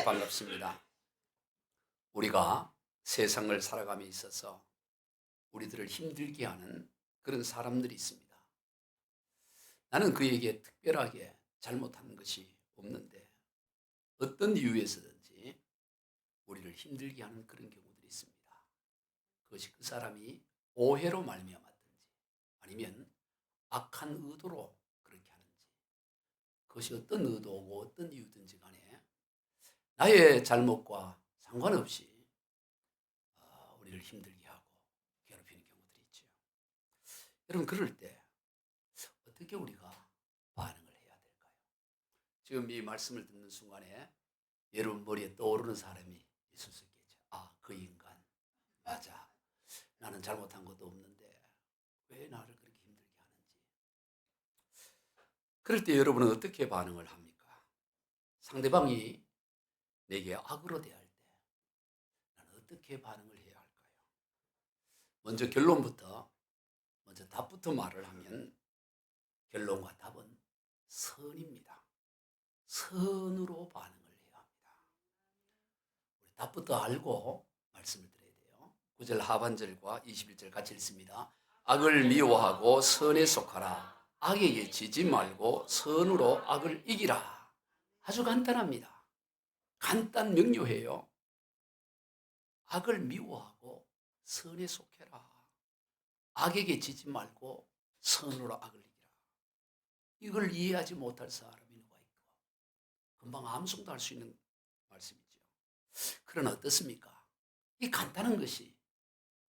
반갑습니다. 우리가 세상을 살아감에 있어서 우리들을 힘들게 하는 그런 사람들이 있습니다. 나는 그에게 특별하게 잘못한 것이 없는데 어떤 이유에서든지 우리를 힘들게 하는 그런 경우들이 있습니다. 그것이 그 사람이 오해로 말미암았든지 아니면 악한 의도로 그렇게 하는지, 그것이 어떤 의도고 어떤 이유든지 간에 나의 잘못과 상관없이 우리를 힘들게 하고 괴롭히는 경우들이 있죠. 여러분, 그럴 때 어떻게 우리가 반응을 해야 될까요? 지금 이 말씀을 듣는 순간에 여러분 머리에 떠오르는 사람이 있을 수 있겠죠. 아, 그 인간 맞아. 나는 잘못한 것도 없는데 왜 나를 그렇게 힘들게 하는지. 그럴 때 여러분은 어떻게 반응을 합니까? 상대방이 내게 악으로 대할 때 나는 어떻게 반응을 해야 할까요? 먼저 결론부터, 먼저 답부터 말을 하면 결론과 답은 선입니다. 선으로 반응을 해야 합니다. 우리 답부터 알고 말씀을 드려야 돼요. 9절 하반절과 21절 같이 읽습니다. 악을 미워하고 선에 속하라. 악에게 지지 말고 선으로 악을 이기라. 아주 간단합니다. 간단 명료해요. 악을 미워하고 선에 속해라. 악에게 지지 말고 선으로 악을 이기라. 이걸 이해하지 못할 사람이 누가 있고 금방 암송도 할 수 있는 말씀이죠. 그러나 어떻습니까? 이 간단한 것이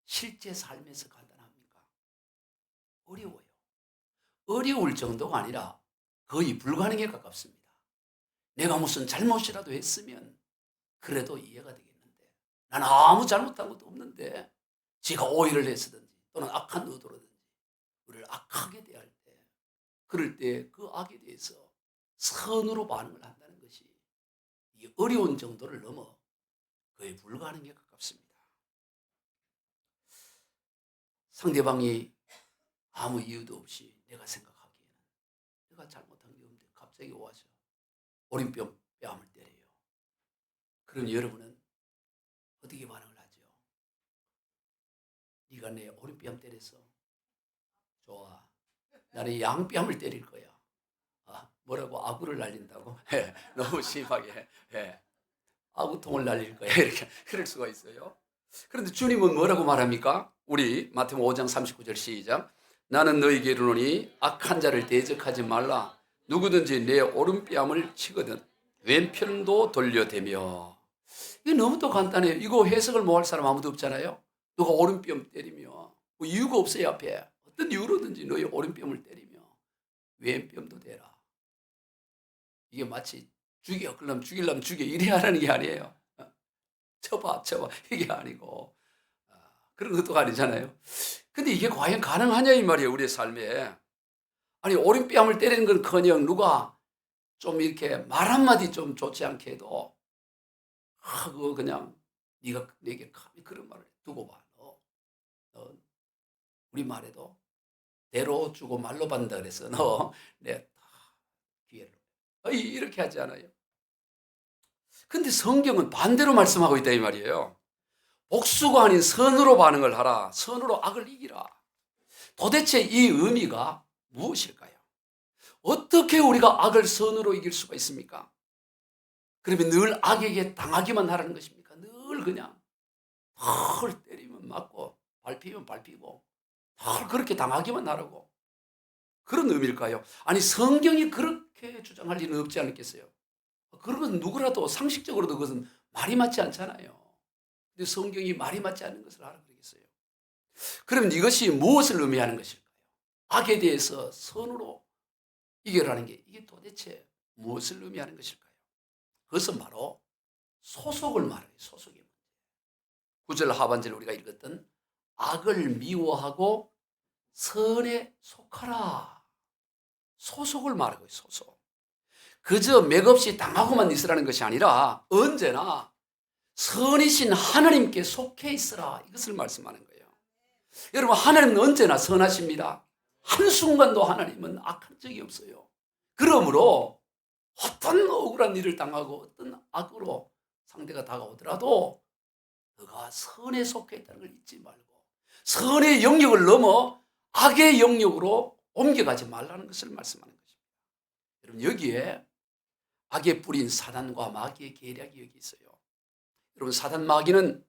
실제 삶에서 간단합니까? 어려워요. 어려울 정도가 아니라 거의 불가능에 가깝습니다. 내가 무슨 잘못이라도 했으면 그래도 이해가 되겠는데, 나는 아무 잘못한 것도 없는데 지가 오해를 했으든지 또는 악한 의도로든지 우리를 악하게 대할 때, 그럴 때 그 악에 대해서 선으로 반응을 한다는 것이 이 어려운 정도를 넘어 거의 불가능에 가깝습니다. 상대방이 아무 이유도 없이 내가 생각하기에는 내가 잘못한 게 없는데 갑자기 와서 오른뺨 뺨을 때려요. 그럼 여러분은 어떻게 반응을 하죠? 네가 내 오른뺨 때렸어. 좋아. 나는 양뺨을 때릴 거야. 아, 뭐라고? 아구를 날린다고? 예, 너무 심하게. 예, 아구통을 날릴 거야. 이렇게 그럴 수가 있어요. 그런데 주님은 뭐라고 말합니까? 우리 마태복음 5장 39절 시작. 나는 너희에게 이르노니 악한 자를 대적하지 말라. 누구든지 내 오른뺨을 치거든 왼편도 돌려대며. 이게 너무도 간단해요. 이거 해석을 뭐 할 사람 아무도 없잖아요. 누가 오른뺨 때리며 뭐 이유가 없어요. 앞에 어떤 이유로든지 너희 오른뺨을 때리며 왼뺨도 대라. 이게 마치 죽이려면 죽여 이래야 하는 게 아니에요. 쳐봐 이게 아니고 그런 것도 아니잖아요. 근데 이게 과연 가능하냐 이 말이에요. 우리의 삶에. 아니, 오른뺨을 때리는 건커녕 누가 좀 이렇게 말 한마디 좀 좋지 않게 해도 그거 그냥 네가 내게 감히 그런 말을 두고 봐. 너 우리 말에도 대로 주고 말로 받는다 그래서 너 내 기회를 이렇게 하지 않아요. 근데 성경은 반대로 말씀하고 있다 이 말이에요. 복수가 아닌 선으로 반응을 하라. 선으로 악을 이기라. 도대체 이 의미가 무엇일까요? 어떻게 우리가 악을 선으로 이길 수가 있습니까? 그러면 늘 악에게 당하기만 하라는 것입니까? 늘 그냥 늘 때리면 맞고 밟히면 밟히고 늘 그렇게 당하기만 하라고, 그런 의미일까요? 아니, 성경이 그렇게 주장할 일은 없지 않겠어요? 그러면 누구라도 상식적으로도 그것은 말이 맞지 않잖아요. 근데 성경이 말이 맞지 않는 것을 하라 그러겠어요? 그러면 이것이 무엇을 의미하는 것일까요? 악에 대해서 선으로 이겨라는 게 이게 도대체 무엇을 의미하는 것일까요? 그것은 바로 소속을 말해요. 소속의 문제. 9절 하반절 우리가 읽었던 악을 미워하고 선에 속하라. 소속을 말하고 있어요. 소속. 그저 맥없이 당하고만 있으라는 것이 아니라 언제나 선이신 하나님께 속해 있으라. 이것을 말씀하는 거예요. 여러분, 하나님은 언제나 선하십니다. 한순간도 하나님은 악한 적이 없어요. 그러므로 어떤 억울한 일을 당하고 어떤 악으로 상대가 다가오더라도 너가 선에 속해 있다는 걸 잊지 말고 선의 영역을 넘어 악의 영역으로 옮겨가지 말라는 것을 말씀하는 것입니다. 여러분, 여기에 악의 뿌리인 사단과 마귀의 계략이 여기 있어요. 여러분, 사단 마귀는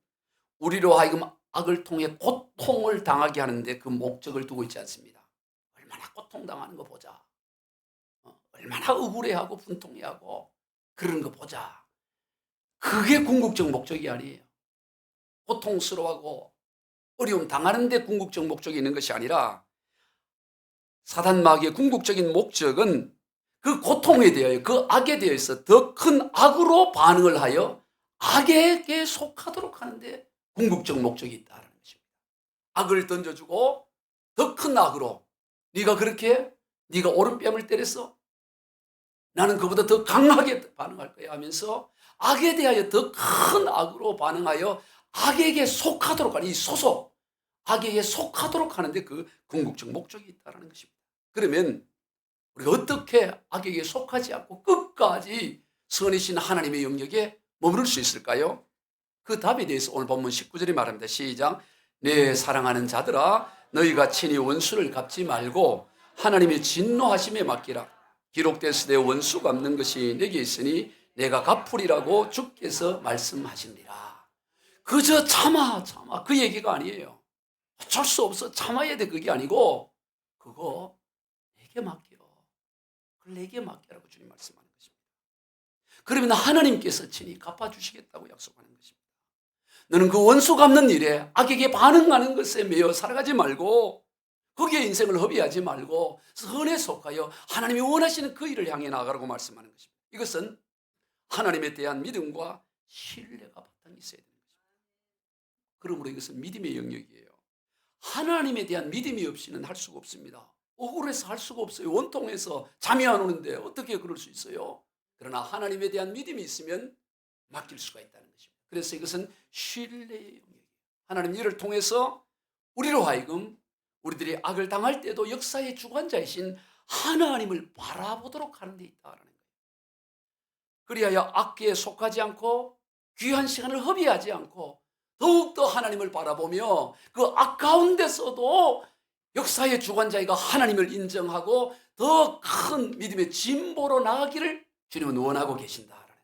우리로 하여금 악을 통해 고통을 당하게 하는데 그 목적을 두고 있지 않습니다. 얼마나 고통당하는 거 보자. 얼마나 억울해하고 분통해하고 그러는 거 보자. 그게 궁극적 목적이 아니에요. 고통스러워하고 어려움 당하는데 궁극적 목적이 있는 것이 아니라 사단 마귀의 궁극적인 목적은 그 고통에 대하여 그 악에 대해서 더 큰 악으로 반응을 하여 악에게 속하도록 하는데 궁극적 목적이 있다는 것입니다. 악을 던져주고 더 큰 악으로 네가 그렇게 네가 오른뺨을 때렸어? 나는 그보다 더 강하게 반응할 거야 하면서 악에 대하여 더 큰 악으로 반응하여 악에게 속하도록 하는 이 소속, 악에게 속하도록 하는데 그 궁극적 목적이 있다는 것입니다. 그러면 우리가 어떻게 악에게 속하지 않고 끝까지 선이신 하나님의 영역에 머무를 수 있을까요? 그 답에 대해서 오늘 본문 19절에 말합니다. 시작. 내 사랑하는 자들아 너희가 친히 원수를 갚지 말고 하나님의 진노하심에 맡기라. 기록되으되 원수 갚는 것이 내게 있으니 내가 갚으리라고 주께서 말씀하시니라. 그저 참아 그 얘기가 아니에요. 어쩔 수 없어 참아야 돼 그게 아니고 그거 내게 맡겨. 그걸 내게 맡기라고 주님 말씀하는 것입니다. 그러면 하나님께서 친히 갚아주시겠다고 약속하는 것입니다. 너는 그 원수 갚는 일에 악에게 반응하는 것에 매여 살아가지 말고 거기에 인생을 허비하지 말고 선에 속하여 하나님이 원하시는 그 일을 향해 나아가라고 말씀하는 것입니다. 이것은 하나님에 대한 믿음과 신뢰가 바탕이 있어야 되는 것입니다. 그러므로 이것은 믿음의 영역이에요. 하나님에 대한 믿음이 없이는 할 수가 없습니다. 억울해서 할 수가 없어요. 원통해서 잠이 안 오는데 어떻게 그럴 수 있어요? 그러나 하나님에 대한 믿음이 있으면 맡길 수가 있다는 것입니다. 그래서 이것은 신뢰의 영역이에요. 하나님 이를 통해서 우리로 하여금 우리들이 악을 당할 때도 역사의 주관자이신 하나님을 바라보도록 하는 데 있다는 거예요. 그리하여 악기에 속하지 않고 귀한 시간을 허비하지 않고 더욱더 하나님을 바라보며 그 악 가운데서도 역사의 주관자이가 하나님을 인정하고 더 큰 믿음의 진보로 나아가기를 주님은 원하고 계신다라는 거예요.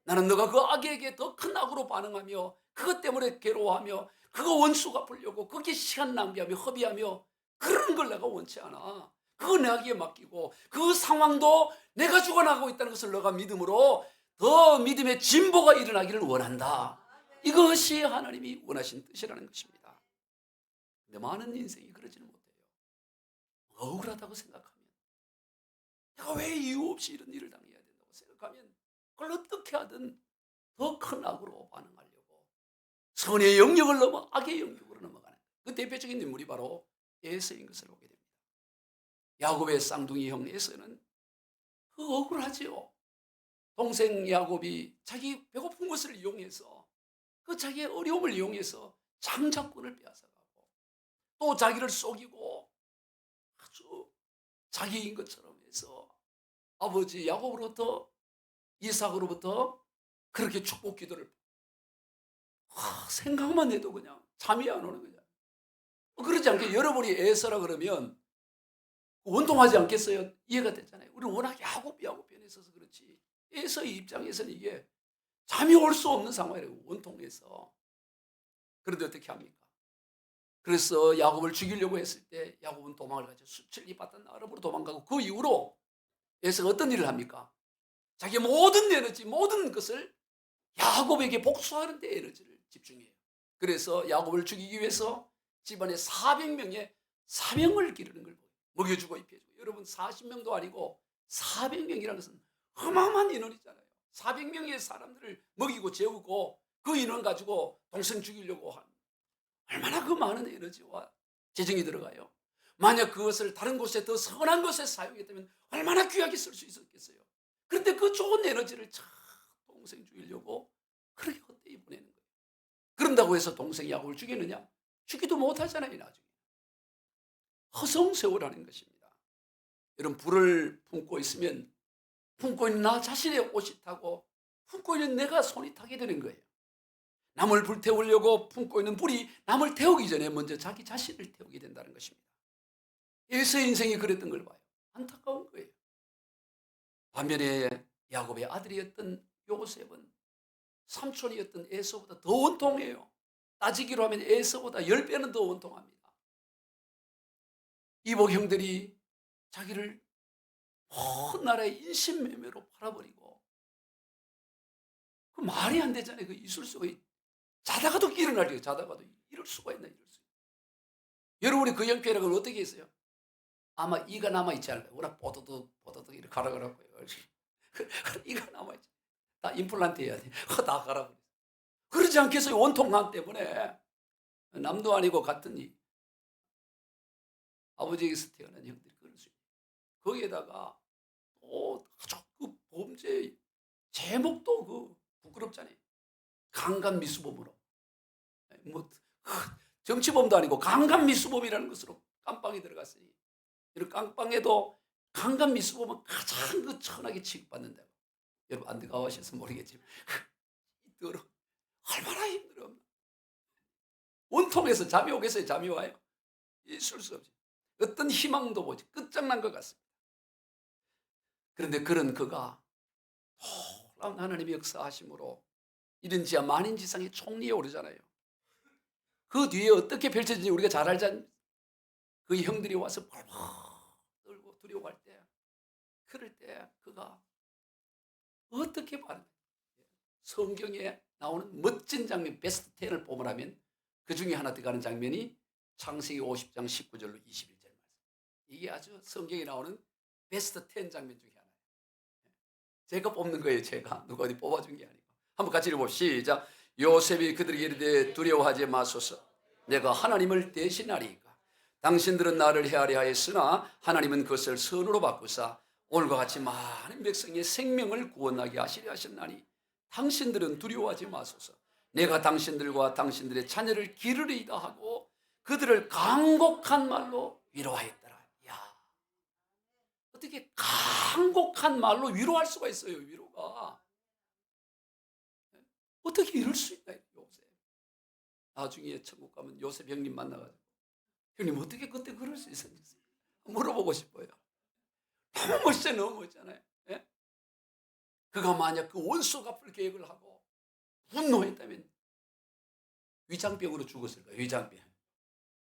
나는 너가 그 악에게 더 큰 악으로 반응하며 그것 때문에 괴로워하며 그거 원수 갚으려고 거기에 시간 낭비하며 허비하며 그런 걸 내가 원치 않아. 그거 내게 맡기고 그 상황도 내가 죽어나가고 있다는 것을 너가 믿음으로 더 믿음의 진보가 일어나기를 원한다. 이것이 하나님이 원하신 뜻이라는 것입니다. 근데 많은 인생이 그러지는 못해요. 억울하다고 생각하면 내가 왜 이유 없이 이런 일을 당해야 된다고 생각하면 그걸 어떻게 하든 더 큰 악으로 반응하려고 선의 영역을 넘어 악의 영역으로 넘어가는 그 대표적인 인물이 바로 에서인 것을 보게 됩니다. 야곱의 쌍둥이 형 에서는 그 억울하지요. 동생 야곱이 자기 배고픈 것을 이용해서 그 자기의 어려움을 이용해서 장자권을 빼앗아가고 또 자기를 속이고 아주 자기인 것처럼 해서 아버지 야곱으로부터 이삭으로부터 그렇게 축복 기도를 생각만 해도 그냥 잠이 안 오는 거냐. 그러지 않게 여러분이 에서라 그러면 원통하지 않겠어요? 이해가 됐잖아요. 우리는 워낙 야곱이하고 변해서 그렇지 에서의 입장에서는 이게 잠이 올 수 없는 상황이라고 원통해서. 그런데 어떻게 합니까? 그래서 야곱을 죽이려고 했을 때 야곱은 도망을 가죠. 수칠 입았던 아랍으로 도망가고 그 이후로 에서가 어떤 일을 합니까? 자기의 모든 에너지 모든 것을 야곱에게 복수하는 데 에너지를 집중해요. 그래서 야곱을 죽이기 위해서 집안에 400명의 사명을 기르는 걸 보여요. 먹여주고 입혀주고. 여러분 40명도 아니고 400명이라는 것은 어마어마한 인원이잖아요. 400명의 사람들을 먹이고 재우고 그 인원 가지고 동생 죽이려고 한 얼마나 그 많은 에너지와 재정이 들어가요. 만약 그것을 다른 곳에 더 선한 것에 사용했다면 얼마나 귀하게 쓸 수 있었겠어요. 그런데 그 좋은 에너지를 참 동생 죽이려고 그렇게 헛되이 보내는 거예요. 그런다고 해서 동생 야곱을 죽이느냐? 죽이도 못하잖아요. 나중에. 허송세월하는 것입니다. 여러분 불을 품고 있으면 품고 있는 나 자신의 옷이 타고 품고 있는 내가 손이 타게 되는 거예요. 남을 불태우려고 품고 있는 불이 남을 태우기 전에 먼저 자기 자신을 태우게 된다는 것입니다. 에서의 인생이 그랬던 걸 봐요. 안타까운 거예요. 반면에 야곱의 아들이었던 요셉은 삼촌이었던 에서보다 더 원통해요. 따지기로 하면 에서보다 10배는 더 원통합니다. 이복 형들이 자기를 온 나라의 인신매매로 팔아버리고, 그 말이 안 되잖아요. 그 있을 수가 자다가도 일어나려고, 자다가도 이럴 수가 있나, 이럴 수. 여러분이 그 형편이라고 어떻게 했어요? 아마 이가 남아있지 않을까요? 워낙 뽀드득 이렇게 갈아가라고요. 이가 남아있지. 다 임플란트 해야 돼. 다 갈아버려. 그러지 않겠어요? 원통감 때문에. 남도 아니고 같은 아버지에게서 태어난 형들이 그럴 수 있어요. 거기에다가 또 아주 그 범죄 제목도 그 부끄럽잖아요. 강간 미수범으로. 뭐 정치범도 아니고 강간 미수범이라는 것으로 깜빵에 들어갔으니, 이런 깜빵에도 강간 미수범은 가장 그 천하게 취급받는다고. 여러분 안 들어가셔서 모르겠지만 더러 얼마나 힘들어. 원통해서 잠이 오겠어요? 잠이 와요? 있을 수 없지. 어떤 희망도 보지 끝장난 것 같습니다. 그런데 그런 그가 놀라운 하나님의 역사하심으로 이른지야 만인지상의 총리에 오르잖아요. 그 뒤에 어떻게 펼쳐진지 우리가 잘 알잖아요. 그 형들이 와서 벌벌 떨고 두려워할 때, 그럴 때 그가 어떻게 반응해요? 성경에 나오는 멋진 장면 베스트 10을 뽑으라면 그 중에 하나 들어가는 장면이 창세기 50장 19절로 21절 말씀. 이게 아주 성경에 나오는 베스트 10 장면 중에 하나예요. 제가 뽑는 거예요. 제가 누가 어디 뽑아준 게 아니고. 한번 같이 읽어봅시다. 시작. 요셉이 그들에게 이르되 두려워하지 마소서. 내가 하나님을 대신하리이까. 당신들은 나를 헤아려 하였으나 하나님은 그것을 선으로 바꾸사 오늘과 같이 많은 백성의 생명을 구원하게 하시려 하셨나니 당신들은 두려워하지 마소서. 내가 당신들과 당신들의 자녀를 기르리이다 하고 그들을 간곡한 말로 위로하였더라. 야, 어떻게 간곡한 말로 위로할 수가 있어요? 위로가 어떻게 이럴 수 있나? 요셉 나중에 천국 가면 요셉 형님 만나가지고 형님 어떻게 그때 그럴 수 있었는지 물어보고 싶어요. 너무 멋있어요. 너무 멋있잖아요. 예? 그가 만약 그 원수 갚을 계획을 하고 분노했다면 위장병으로 죽었을 거예요. 위장병,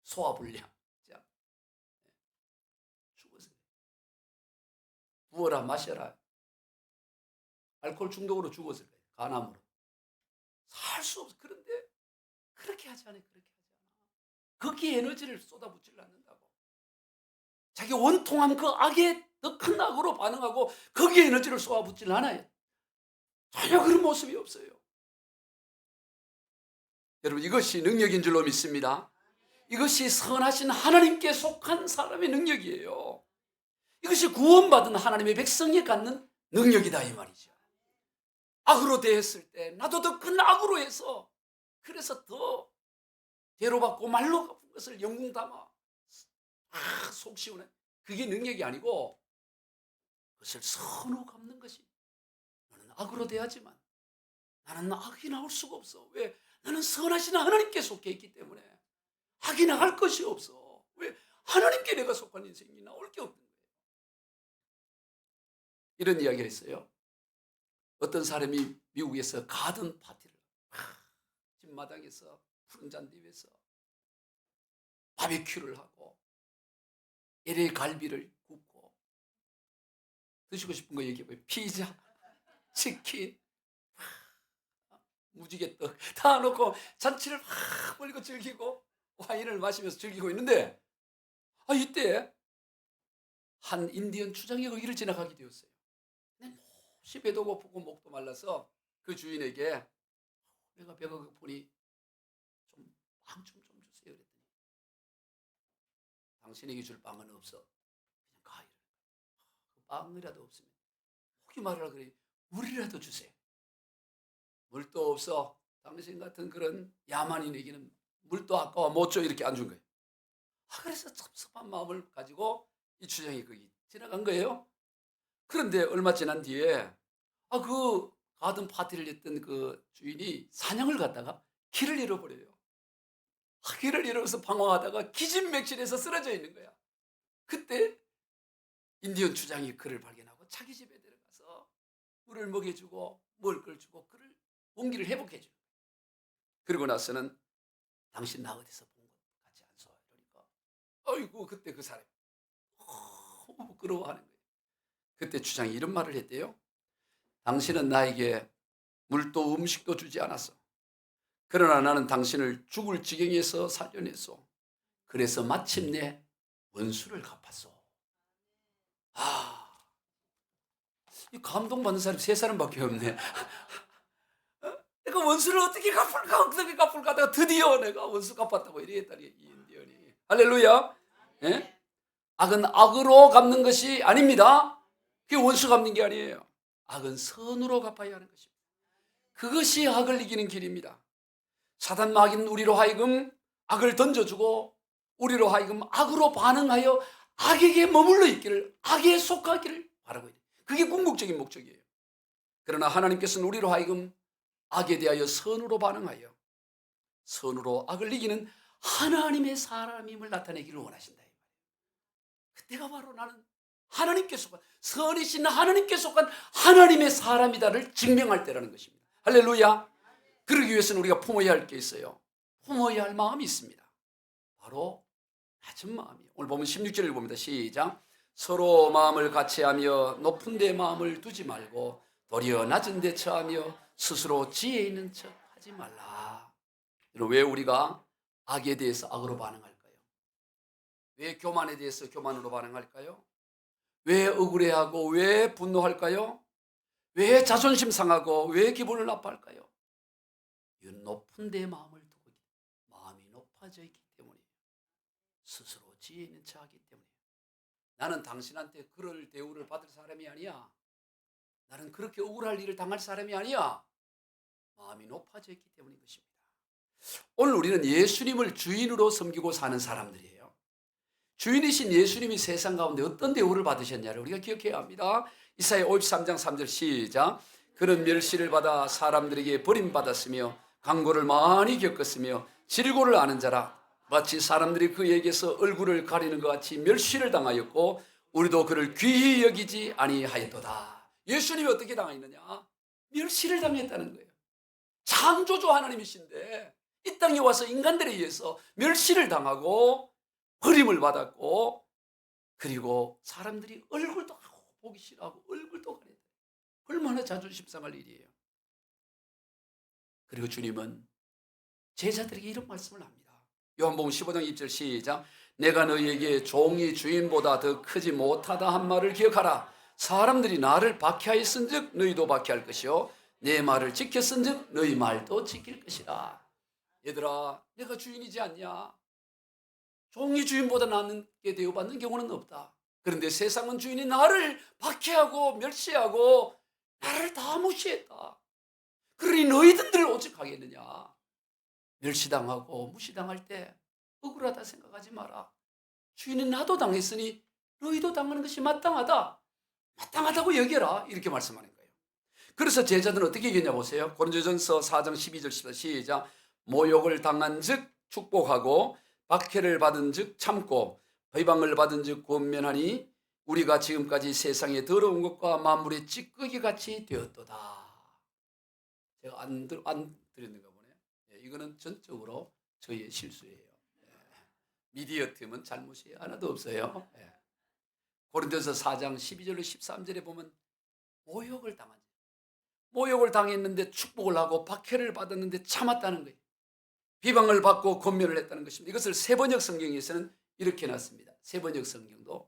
소화불량, 죽었을 거예요. 부어라 마셔라, 알코올 중독으로 죽었을 거예요. 간암으로 살 수 없어. 그런데 그렇게 하지 않아요. 그렇게 하지 않아. 거기에 에너지를 쏟아붓지를 않는다고. 자기 원통한 그 악에 더 큰 악으로 반응하고 거기에 에너지를 쏟아붓지를 않아요. 전혀 그런 모습이 없어요. 여러분 이것이 능력인 줄로 믿습니다. 이것이 선하신 하나님께 속한 사람의 능력이에요. 이것이 구원받은 하나님의 백성이 갖는 능력이다 이 말이죠. 악으로 대했을 때 나도 더 큰 악으로 해서 그래서 더 대로받고 말로 갚은 것을 영웅 담아 속 시원해. 그게 능력이 아니고 그것을 선으로 갚는 것이. 너는 악으로 대하지만 나는 악이 나올 수가 없어. 왜? 나는 선하신 하나님께 속해 있기 때문에 악이 나갈 것이 없어. 왜? 하나님께 내가 속한 인생이 나올 게 없는 거예요. 이런 이야기가 있어요. 어떤 사람이 미국에서 가든 파티를 집마당에서 푸른 잔디 위에서 바비큐를 하고 LA 갈비를 굽고 드시고 싶은 거 얘기해봐요. 피자, 치킨, 무지개떡 다 놓고 잔치를 막 벌리고 즐기고 와인을 마시면서 즐기고 있는데 이때 한 인디언 추장이 거기를 지나가게 되었어요. 근데 몹시 배도 고프고 목도 말라서 그 주인에게 내가 배가 고프니 좀 빵 좀 주세요 그랬더니 당신에게 줄 빵은 없어. 그냥 가 이러는 거예요. 빵이라도 없으면 혹이 말하라 그래. 물이라도 주세요. 물도 없어. 당신 같은 그런 야만인에게는 물도 아까워 못 줘. 이렇게 안 준 거예요. 그래서 섭섭한 마음을 가지고 이 추장이 거기 지나간 거예요. 그런데 얼마 지난 뒤에 그 가든 파티를 했던 그 주인이 사냥을 갔다가 길을 잃어버려요. 길을 잃어서 방황하다가 기진맥진해서 쓰러져 있는 거야. 그때 인디언 주장이 그를 발견하고 자기 집에 데려가서 물을 먹여주고 먹을 걸 주고 그를 원기를 회복해주는 거야. 그러고 나서는 당신 나 어디서 본 것 같지 않소? 그러니까 아이고 그때 그 사람이 너무 부끄러워하는 거예요. 그때 주장이 이런 말을 했대요. 당신은 나에게 물도 음식도 주지 않았어. 그러나 나는 당신을 죽을 지경에서 살려냈소. 그래서 마침내 원수를 갚았소. 이 감동받는 사람이 세 사람밖에 없네. 내가 원수를 어떻게 갚을까 하다가 드디어 내가 원수 갚았다고 이랬다니, 이 인디언이. 할렐루야. 예? 악은 악으로 갚는 것이 아닙니다. 그게 원수 갚는 게 아니에요. 악은 선으로 갚아야 하는 것입니다. 그것이 악을 이기는 길입니다. 사단 마귀는 우리로 하여금 악을 던져주고 우리로 하여금 악으로 반응하여 악에게 머물러 있기를, 악에 속하기를 바라고 있어요. 그게 궁극적인 목적이에요. 그러나 하나님께서는 우리로 하여금 악에 대하여 선으로 반응하여 선으로 악을 이기는 하나님의 사람임을 나타내기를 원하신다. 그때가 바로 나는 하나님께 속한, 선이신 하나님께 속한 하나님의 사람이다를 증명할 때라는 것입니다. 할렐루야. 그러기 위해서는 우리가 품어야 할 게 있어요. 품어야 할 마음이 있습니다. 바로 낮은 마음이에요. 오늘 보면 16절을 봅니다. 시작. 서로 마음을 같이하며 높은 데 마음을 두지 말고 도리어 낮은 데 처하며 스스로 지혜 있는 척 하지 말라. 왜 우리가 악에 대해서 악으로 반응할까요? 왜 교만에 대해서 교만으로 반응할까요? 왜 억울해하고 왜 분노할까요? 왜 자존심 상하고 왜 기분을 나빠할까요? 이 높은 데 마음을 두고 마음이 높아져 있기 때문이에요. 스스로 지혜 있는 척하기 때문이에요. 나는 당신한테 그럴 대우를 받을 사람이 아니야. 나는 그렇게 억울할 일을 당할 사람이 아니야. 마음이 높아져 있기 때문인 것입니다. 오늘 우리는 예수님을 주인으로 섬기고 사는 사람들이에요. 주인이신 예수님이 세상 가운데 어떤 대우를 받으셨냐를 우리가 기억해야 합니다. 이사야 53장 3절 시작. 그는 멸시를 받아 사람들에게 버림받았으며 강고를 많이 겪었으며 질고를 아는 자라. 마치 사람들이 그에게서 얼굴을 가리는 것 같이 멸시를 당하였고 우리도 그를 귀히 여기지 아니하였도다. 예수님이 어떻게 당했느냐? 멸시를 당했다는 거예요. 창조주 하나님이신데 이 땅에 와서 인간들에 의해서 멸시를 당하고 버림을 받았고 그리고 사람들이 얼굴도 하고 보기 싫어하고 얼굴도 가리다. 얼마나 자존심 상할 일이에요. 그리고 주님은 제자들에게 이런 말씀을 합니다. 요한복음 15장 2절 시작. 내가 너희에게 종이 주인보다 더 크지 못하다 한 말을 기억하라. 사람들이 나를 박해하였은즉 너희도 박해할 것이요 내 말을 지켰은즉 너희 말도 지킬 것이라. 얘들아, 내가 주인이지 않냐? 종이 주인보다 낫게 대우받는 경우는 없다. 그런데 세상은 주인이 나를 박해하고 멸시하고 나를 다 무시했다. 그러니 너희들 오직 하겠느냐? 멸시당하고 무시당할 때 억울하다 생각하지 마라. 주인이 나도 당했으니 너희도 당하는 것이 마땅하다. 마땅하다고 여겨라. 이렇게 말씀하는 거예요. 그래서 제자들은 어떻게 얘기했냐 보세요. 고린도전서 4장 12절 14 시작. 모욕을 당한 즉 축복하고 박해를 받은 즉 참고 비방을 받은 즉 권면하니 우리가 지금까지 세상에 더러운 것과 만물의 찌꺼기 같이 되었도다. 제가 안 드렸는가 보네요. 이거는 전적으로 저희의 실수예요. 미디어 팀은 잘못이 하나도 없어요. 고린도서 4장 12절로 13절에 보면 모욕을 당했는데 축복을 하고 박해를 받았는데 참았다는 거예요. 비방을 받고 권면을 했다는 것입니다. 이것을 세번역 성경에서는 이렇게 놨습니다. 세번역 성경도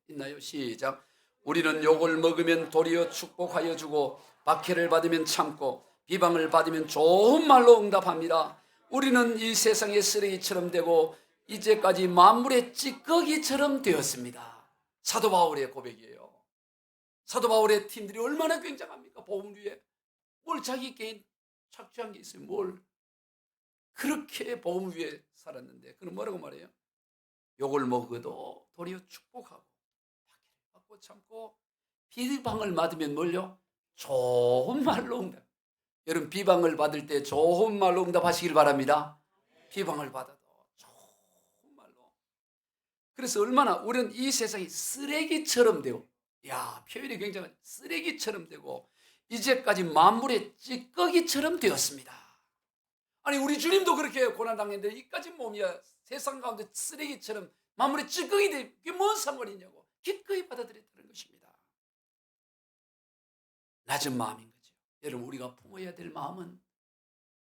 있나요? 시작. 우리는 욕을 먹으면 도리어 축복하여 주고 박해를 받으면 참고 비방을 받으면 좋은 말로 응답합니다. 우리는 이 세상의 쓰레기처럼 되고 이제까지 만물의 찌꺼기처럼 되었습니다. 사도 바울의 고백이에요. 사도 바울의 팀들이 얼마나 굉장합니까? 복음 위에 뭘 자기 개인 착취한 게 있어요. 뭘 그렇게 복음 위에 살았는데 그는 뭐라고 말해요? 욕을 먹어도 도리어 축복하고 박해를 받고 참고 비방을 맞으면 뭘요? 좋은 말로 응답. 여러분 비방을 받을 때 좋은 말로 응답하시길 바랍니다. 비방을 받아도 좋은 말로. 그래서 얼마나 우리는 이 세상이 쓰레기처럼 되고, 야, 표현이 굉장한 쓰레기처럼 되고 이제까지 만물의 찌꺼기처럼 되었습니다. 아니 우리 주님도 그렇게 고난당했는데 이까지 몸이야 세상 가운데 쓰레기처럼 만물의 찌꺼기 돼. 그게 뭔 상관이냐고 기꺼이 받아들였다는 것입니다. 낮은 마음인 거죠. 여러분 우리가 품어야 될 마음은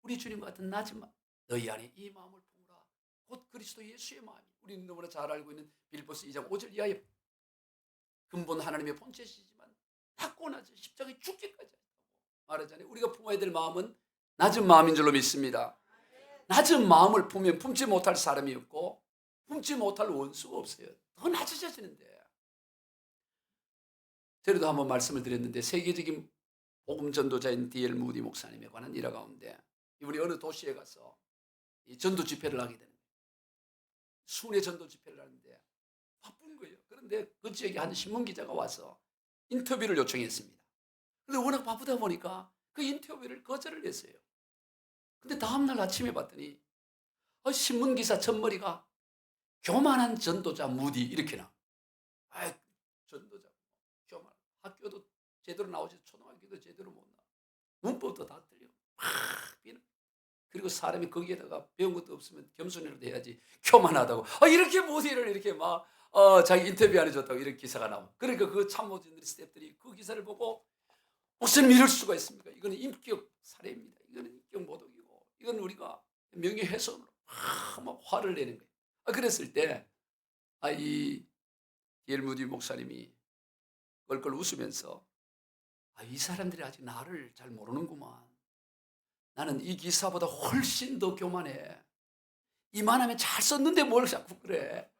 우리 주님과 같은 낮은 마음. 너희 안에 이 마음을 품으라. 곧 그리스도 예수의 마음이. 우리는 너무나 잘 알고 있는 빌립보서 2장 5절 이하의 근본 하나님의 본체시지만 타고나서 십자가에 죽기까지 말하잖아요. 우리가 품어야 될 마음은 낮은 마음인 줄로 믿습니다. 낮은 마음을 품으면 품지 못할 사람이 없고 품지 못할 원수가 없어요. 더 낮아지는데. 저희도 한번 말씀을 드렸는데 세계적인 복음 전도자인 D.L. 무디 목사님에 관한 일화 가운데 이분이 어느 도시에 가서 이 전도 집회를 하게 되는 거예요. 순회 전도 집회를 하는데 바쁜 거예요. 그런데 그 지역에 한 신문 기자가 와서 인터뷰를 요청했습니다. 그런데 워낙 바쁘다 보니까 그 인터뷰를 거절을 했어요. 근데 다음날 아침에 봤더니 신문 기사 첫머리가 교만한 전도자 무디 이렇게 나. 전도자 교만. 학교도 제대로 나오지 초등학교도 제대로 못 나와. 문법도 다 틀려. 막 비는. 그리고 사람이 거기에다가 배운 것도 없으면 겸손이라도 해야지 교만하다고. 이렇게 무디를 이렇게 막 자기 인터뷰 안 해줬다고 이런 기사가 나와. 그러니까 그 참모진들이 스태프들이 그 기사를 보고 목사님 이럴 수가 있습니까? 이거는 인격 살해입니다. 이거는 인격 모독이고 이건 우리가 명예훼손으로 막 화를 내는 거예요. 그랬을 때 이 D.L. 무디 목사님이 껄껄 웃으면서 이 사람들이 아직 나를 잘 모르는구만. 나는 이 기사보다 훨씬 더 교만해. 이만하면 잘 썼는데 뭘 자꾸 그래.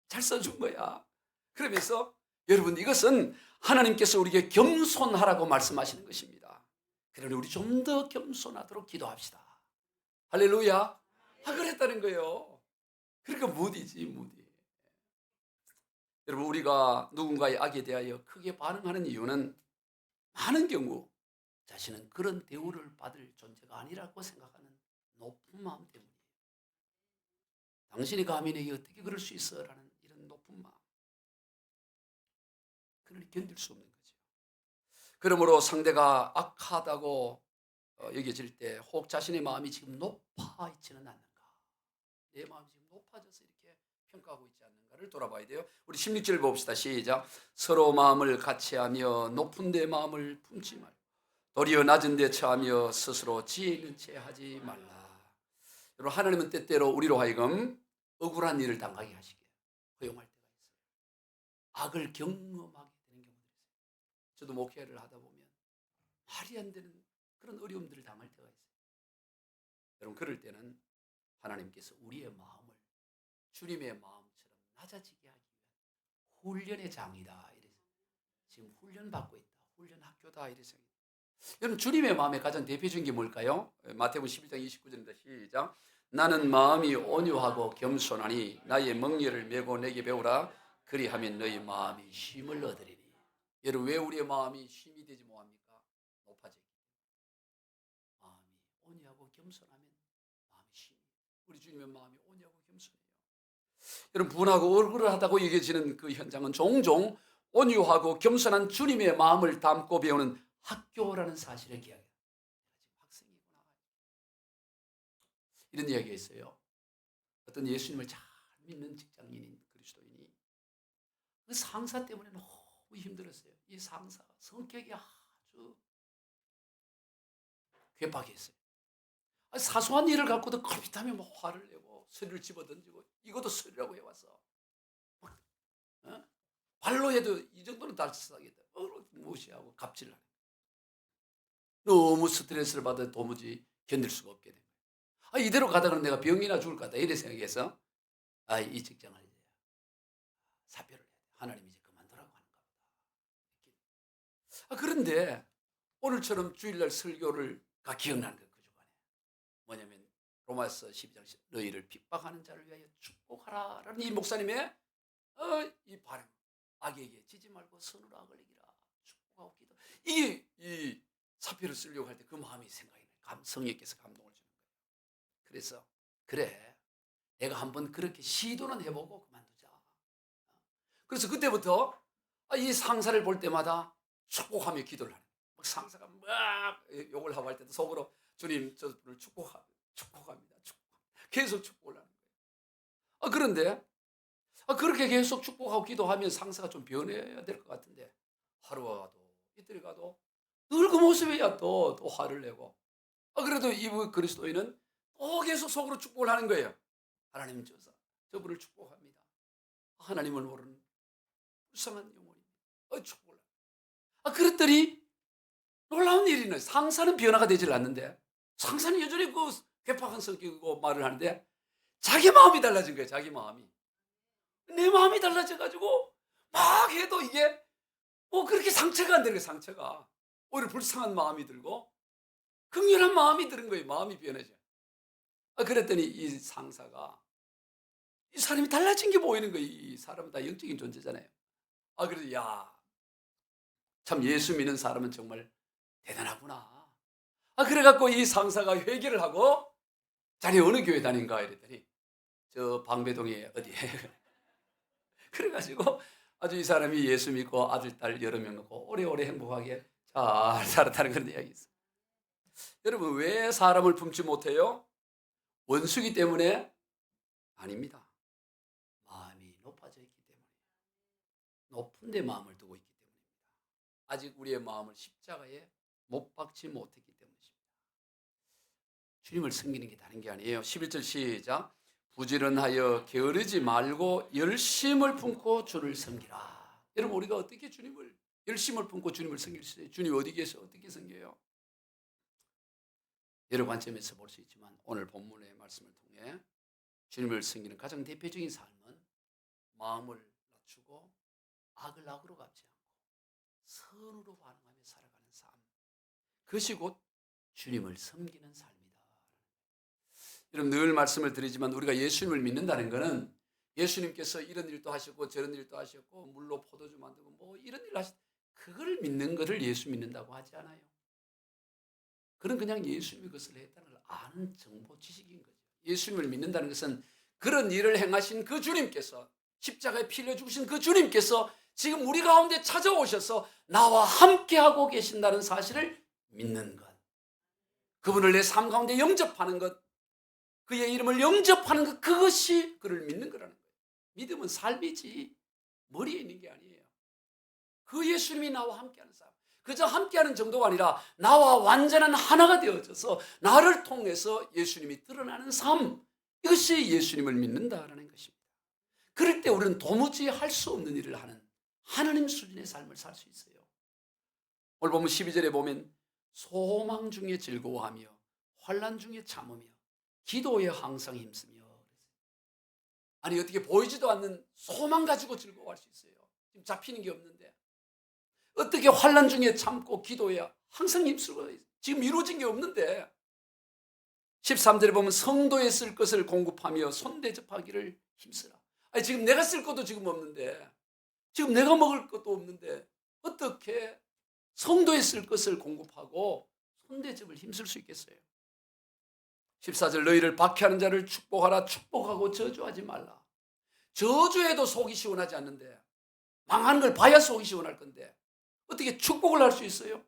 잘 써준 거야. 그러면서 여러분 이것은 하나님께서 우리에게 겸손하라고 말씀하시는 것입니다. 그러니 우리 좀 더 겸손하도록 기도합시다. 할렐루야. 그랬다는 거예요. 그러니까 무디지 무디. 여러분 우리가 누군가의 악에 대하여 크게 반응하는 이유는 많은 경우 자신은 그런 대우를 받을 존재가 아니라고 생각하는 높은 마음 때문이에요. 당신이 감히 내게 어떻게 그럴 수 있어? 라는 이런 높은 마음. 그걸 견딜 수 없는 거죠. 그러므로 상대가 악하다고 여겨질 때 혹 자신의 마음이 지금 높아 있지는 않는가. 내 마음이 지금 높아져서 이렇게 평가하고 있지 않는가를 돌아봐야 돼요. 우리 16절 봅시다. 시작. 서로 마음을 같이하며 높은 데 마음을 품지 말고 도리어 낮은 데 처하며 스스로 지혜 있는 채 하지 말라. 여러분 하나님은 때때로 우리로 하여금 억울한 일을 당하게 하시게 허용할 때가 있어요. 악을 경험하게 되는 경우도 있어요. 저도 목회를 하다 보면 말이 안 되는 그런 어려움들을 당할 때가 있어요. 여러분 그럴 때는 하나님께서 우리의 마음을 주님의 마음처럼 낮아지게 하기 위한 훈련의 장이다. 이래서 지금 훈련받고 있다. 훈련 학교다. 이래서 여러분 주님의 마음의 가장 대표적인 게 뭘까요? 마태복음 11장 29절입니다. 시작. 나는 마음이 온유하고 겸손하니 나의 멍에를 메고 내게 배우라. 그리하면 너희 마음이 쉼을 얻으리니. 여러분 왜 우리의 마음이 쉼이 되지 못합니까? 높아지기. 마음이 온유하고 겸손하면 마음이 쉼이. 우리 주님의 마음이 온유하고 겸손해요. 여러분 분하고 억울하다고 여겨지는 그 현장은 종종 온유하고 겸손한 주님의 마음을 담고 배우는 학교라는 사실을 기억해요. 지금 학생이구나. 이런 이야기가 있어요. 어떤 예수님을 잘 믿는 직장인인 그리스도인이 그 상사 때문에 너무 힘들었어요. 이 상사가 성격이 아주 괴팍했어요. 사소한 일을 갖고도 걸핏하면 뭐 화를 내고 소리를 집어던지고 이것도 소리라고 해와서 발로 해도 이 정도는 달싹하겠다. 무시하고 갑질을 하는. 너무 스트레스를 받아 도무지 견딜 수가 없게 된 거예요. 이대로 가다가 내가 병이나 죽을 것 같다. 이래 생각해서 이 직장을 사표를 해야 돼. 하나님이 이제 그만두라고 하는가 보다. 그런데 오늘처럼 주일날 설교를 기억나는 거예요. 그 주간에. 뭐냐면 로마서 12장 너희를 핍박하는 자를 위하여 축복하라 라는 이 목사님의 이 발음. 악에게 지지 말고 선으로 악을 이기라. 축복하라. 축복하고 기도. 이게 이 사표를 쓰려고 할 때 그 마음이 생각이 나요. 성령께서 감동을 주는 거예요. 그래서 그래, 내가 한번 그렇게 시도는 해보고 그만두자. 그래서 그때부터 이 상사를 볼 때마다 축복하며 기도를 하는 거예요. 막 상사가 막 욕을 하고 할 때도 속으로 주님 저분을 축복합니다. 계속 축복을 하는 거예요. 그런데 그렇게 계속 축복하고 기도하면 상사가 좀 변해야 될 것 같은데 하루가 가도 이틀이 가도 늘 그 모습이야. 또 화를 내고. 그래도 이분 그리스도인은 또 계속 속으로 축복을 하는 거예요. 하나님 저분을 축복합니다. 하나님을 모르는 불쌍한 영혼입니다. 축복을. 그랬더니 놀라운 일이 있어요. 상사는 변화가 되질 않는데 상사는 여전히 그 괴팍한 성격이고 말을 하는데 자기 마음이 달라진 거예요. 자기 마음이. 내 마음이 달라져가지고 막 해도 이게 그렇게 상처가 안 되는 거예요. 상처가. 오히려 불쌍한 마음이 들고 긍휼한 마음이 드는 거예요. 마음이 변해져. 그랬더니 이 상사가 이 사람이 달라진 게 보이는 거예요. 이 사람은 다 영적인 존재잖아요. 그래서 야, 참 예수 믿는 사람은 정말 대단하구나. 그래갖고 이 상사가 회개를 하고 자네 어느 교회 다닌가 이랬더니 저 방배동에 어디에 그래가지고 아주 이 사람이 예수 믿고 아들, 딸 여러 명 갖고 오래오래 행복하게 잘 살았다는 그런 이야기 있어요. 여러분 왜 사람을 품지 못해요? 원수기 때문에? 아닙니다. 마음이 높아져 있기 때문에. 높은 데 마음을 두고 있기 때문입니다. 아직 우리의 마음을 십자가에 못 박지 못했기 때문입니다. 주님을 섬기는 게 다른 게 아니에요. 11절 시작. 부지런하여 게으르지 말고 열심을 품고 주를 섬기라. 여러분 우리가 어떻게 주님을 열심을 품고 주님을 섬길 수 있어요? 주님 어디 계세요? 어떻게 섬겨요? 여러 관점에서 볼 수 있지만 오늘 본문의 말씀을 통해 주님을 섬기는 가장 대표적인 삶은 마음을 낮추고 악을 악으로 갚지 않고 선으로 반응하며 살아가는 삶. 그것이 곧 주님을 섬기는 삶이다. 여러분 늘 말씀을 드리지만 우리가 예수님을 믿는다는 것은 예수님께서 이런 일도 하셨고 저런 일도 하셨고 물로 포도주 만들고 뭐 이런 일을 하셨 그걸 믿는 것을 예수 믿는다고 하지 않아요. 그건 그냥 예수님이 그것을 했다는 걸 아는 정보 지식인 거죠. 예수님을 믿는다는 것은 그런 일을 행하신 그 주님께서 십자가에 피 흘려 죽으신 그 주님께서 지금 우리 가운데 찾아오셔서 나와 함께하고 계신다는 사실을 믿는 것. 그분을 내 삶 가운데 영접하는 것. 그의 이름을 영접하는 것. 그것이 그를 믿는 거라는 거예요. 믿음은 삶이지 머리에 있는 게 아니에요. 그 예수님이 나와 함께하는 삶. 그저 함께하는 정도가 아니라 나와 완전한 하나가 되어져서 나를 통해서 예수님이 드러나는 삶. 이것이 예수님을 믿는다라는 것입니다. 그럴 때 우리는 도무지 할 수 없는 일을 하는 하나님 수준의 삶을 살 수 있어요. 오늘 보면 12절에 보면 소망 중에 즐거워하며 환난 중에 참으며 기도에 항상 힘쓰며. 아니 어떻게 보이지도 않는 소망 가지고 즐거워할 수 있어요. 지금 잡히는 게 없는데 어떻게 환난 중에 참고 기도에 항상 힘쓰고 지금 이루어진 게 없는데 13절에 보면 성도에 쓸 것을 공급하며 손대접하기를 힘쓰라. 아니 지금 내가 쓸 것도 지금 없는데 지금 내가 먹을 것도 없는데 어떻게 성도에 쓸 것을 공급하고 손대접을 힘쓸 수 있겠어요? 14절 너희를 박해하는 자를 축복하라. 축복하고 저주하지 말라. 저주해도 속이 시원하지 않는데 망하는 걸 봐야 속이 시원할 건데 어떻게 축복을 할 수 있어요?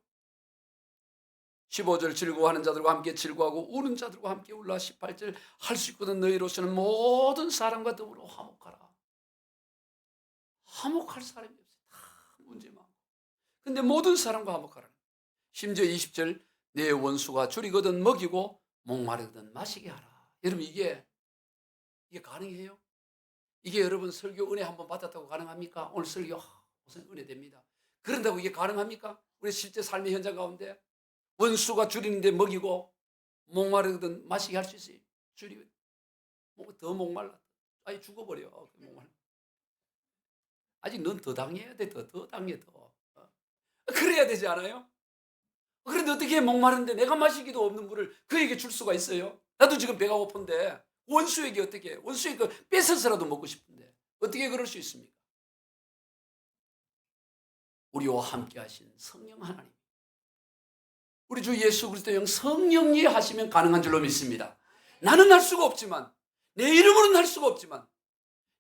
15절 즐거워하는 자들과 함께 즐거워하고 우는 자들과 함께 울라. 18절 할 수 있거든 너희로서는 모든 사람과 더불어 화목하라. 화목할 사람이 없어요. 다 문제 많고. 근데 모든 사람과 화목하라. 심지어 20절 내 원수가 줄이거든 먹이고 목마르거든 마시게 하라. 여러분 이게 가능해요? 이게 여러분 설교 은혜 한번 받았다고 가능합니까? 오늘 설교 무슨 은혜 됩니다. 그런다고 이게 가능합니까? 우리 실제 삶의 현장 가운데 원수가 줄이는데 먹이고 목마르거든 마시게 할 수 있어요. 줄이면 더 목말라. 아예 죽어버려. 목말라. 아직 넌 더 당해야 돼. 더 당해 더. 그래야 되지 않아요? 그런데 어떻게 목마른데 내가 마시기도 없는 물을 그에게 줄 수가 있어요? 나도 지금 배가 고픈데 원수에게 어떻게 원수에게 뺏어서라도 먹고 싶은데 어떻게 그럴 수 있습니까? 우리와 함께 하신 성령 하나님, 우리 주 예수 그리스도의 영 성령이 하시면 가능한 줄로 믿습니다. 나는 할 수가 없지만, 내 이름으로는 할 수가 없지만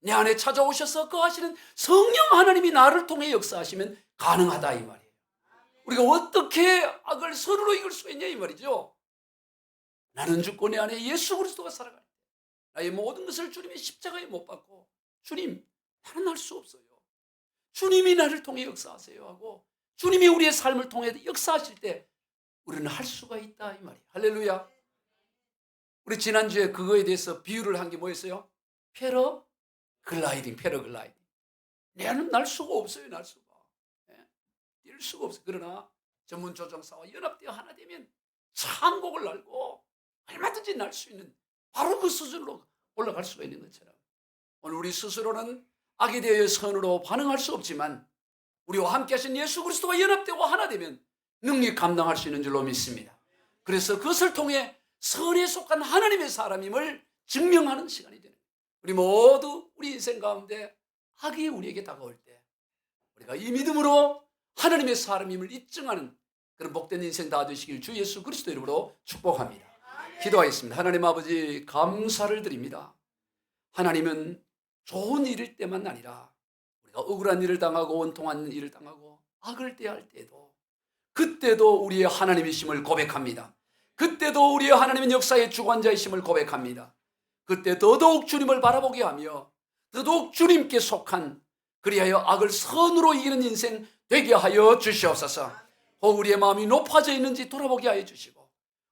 내 안에 찾아오셔서 거하시는 성령 하나님이 나를 통해 역사하시면 가능하다 이 말이에요. 우리가 어떻게 악을 선으로 이길 수가 있냐 이 말이죠. 나는 죽고 내 안에 예수 그리스도가 살아갈 때 나의 모든 것을 주님의 십자가에 못 박고, 주님 나는 할 수 없어요, 주님이 나를 통해 역사하세요 하고 주님이 우리의 삶을 통해 역사하실 때 우리는 할 수가 있다 이 말이에요. 할렐루야. 우리 지난주에 그거에 대해서 비유를 한 게 뭐였어요? 패러글라이딩. 나는 날 수가 없어요. 날 수가. 뛸 수가 없어요. 그러나 전문 조종사와 연합되어 하나 되면 천국을 날고 얼마든지 날 수 있는 바로 그 수준으로 올라갈 수가 있는 것처럼, 오늘 우리 스스로는 악에 대하여 선으로 반응할 수 없지만 우리와 함께 하신 예수 그리스도와 연합되고 하나 되면 능히 감당할 수 있는 줄로 믿습니다. 그래서 그것을 통해 선에 속한 하나님의 사람임을 증명하는 시간이 되는 거예요. 우리 모두 우리 인생 가운데 악이 우리에게 다가올 때 우리가 이 믿음으로 하나님의 사람임을 입증하는 그런 복된 인생 다 되시길 주 예수 그리스도 이름으로 축복합니다. 기도하겠습니다. 하나님 아버지, 감사를 드립니다. 하나님은 좋은 일일 때만 아니라 우리가 억울한 일을 당하고 원통한 일을 당하고 악을 대할 때도, 그때도 우리의 하나님이심을 고백합니다. 그때도 우리의 하나님은 역사의 주관자이심을 고백합니다. 그때 더더욱 주님을 바라보게 하며 더더욱 주님께 속한, 그리하여 악을 선으로 이기는 인생 되게 하여 주시옵소서. 혹 우리의 마음이 높아져 있는지 돌아보게 하여 주시고,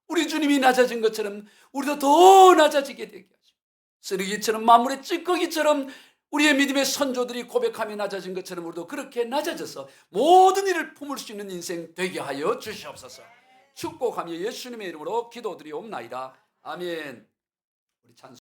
우리 주님이 낮아진 것처럼 우리도 더 낮아지게 되게 하시고, 쓰레기처럼 만물의 찌꺼기처럼 우리의 믿음의 선조들이 고백하며 낮아진 것처럼 우리도 그렇게 낮아져서 모든 일을 품을 수 있는 인생 되게 하여 주시옵소서. 축복하며 예수님의 이름으로 기도드리옵나이다. 아멘. 우리 찬송